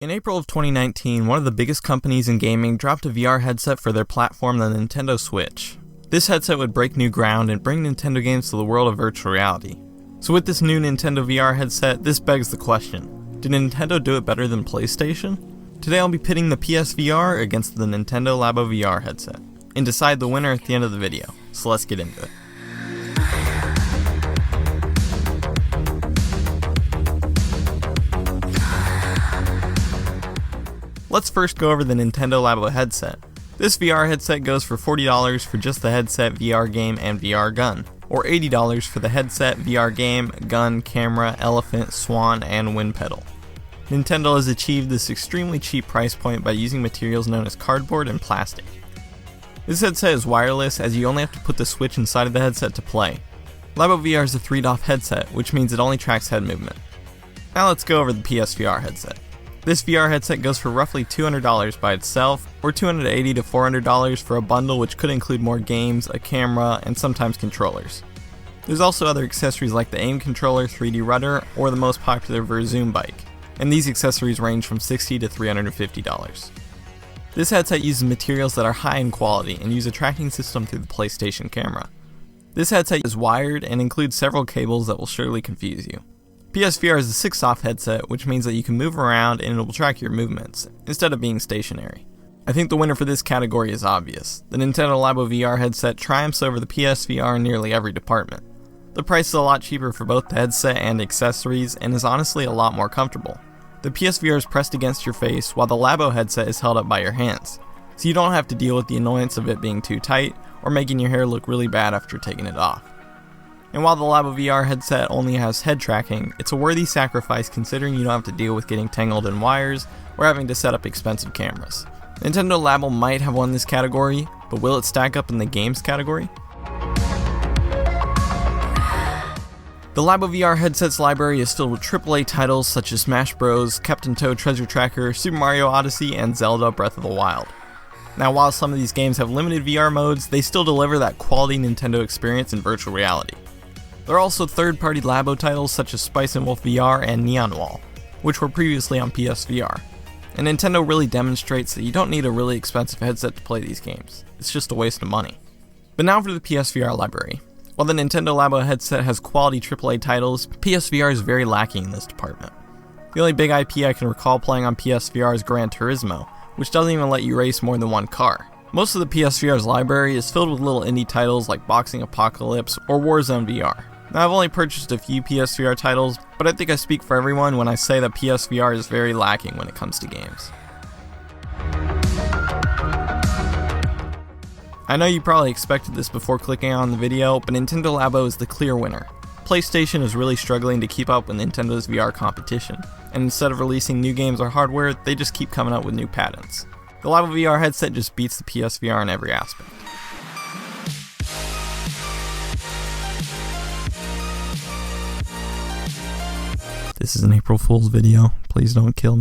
In April of 2019, one of the biggest companies in gaming dropped a VR headset for their platform, the Nintendo Switch. This headset would break new ground and bring Nintendo games to the world of virtual reality. So with this new Nintendo VR headset, this begs the question, did Nintendo do it better than PlayStation? Today I'll be pitting the PSVR against the Nintendo Labo VR headset, and decide the winner at the end of the video, so let's get into it. Let's first go over the Nintendo Labo headset. This VR headset goes for $40 for just the headset, VR game, and VR gun, or $80 for the headset, VR game, gun, camera, elephant, swan, and wind pedal. Nintendo has achieved this extremely cheap price point by using materials known as cardboard and plastic. This headset is wireless, as you only have to put the Switch inside of the headset to play. Labo VR is a 3DOF headset, which means it only tracks head movement. Now let's go over the PSVR headset. This VR headset goes for roughly $200 by itself, or $280 to $400 for a bundle which could include more games, a camera, and sometimes controllers. There's also other accessories like the aim controller, 3D rudder, or the most popular Verzoom bike, and these accessories range from $60 to $350. This headset uses materials that are high in quality and use a tracking system through the PlayStation camera. This headset is wired and includes several cables that will surely confuse you. PSVR is a 6-off headset, which means that you can move around and it will track your movements, instead of being stationary. I think the winner for this category is obvious. The Nintendo Labo VR headset triumphs over the PSVR in nearly every department. The price is a lot cheaper for both the headset and accessories, and is honestly a lot more comfortable. The PSVR is pressed against your face, while the Labo headset is held up by your hands, so you don't have to deal with the annoyance of it being too tight, or making your hair look really bad after taking it off. And while the Labo VR headset only has head tracking, it's a worthy sacrifice considering you don't have to deal with getting tangled in wires or having to set up expensive cameras. Nintendo Labo might have won this category, but will it stack up in the games category? The Labo VR headset's library is filled with AAA titles such as Smash Bros, Captain Toad Treasure Tracker, Super Mario Odyssey, and Zelda Breath of the Wild. Now, while some of these games have limited VR modes, they still deliver that quality Nintendo experience in virtual reality. There are also third-party Labo titles such as Spice and Wolf VR and Neon Wall, which were previously on PSVR. And Nintendo really demonstrates that you don't need a really expensive headset to play these games. It's just a waste of money. But now for the PSVR library. While the Nintendo Labo headset has quality AAA titles, PSVR is very lacking in this department. The only big IP I can recall playing on PSVR is Gran Turismo, which doesn't even let you race more than one car. Most of the PSVR's library is filled with little indie titles like Boxing Apocalypse or Warzone VR. Now, I've only purchased a few PSVR titles, but I think I speak for everyone when I say that PSVR is very lacking when it comes to games. I know you probably expected this before clicking on the video, but Nintendo Labo is the clear winner. PlayStation is really struggling to keep up with Nintendo's VR competition, and instead of releasing new games or hardware, they just keep coming up with new patents. The Labo VR headset just beats the PSVR in every aspect. This is an April Fool's video. Please don't kill me.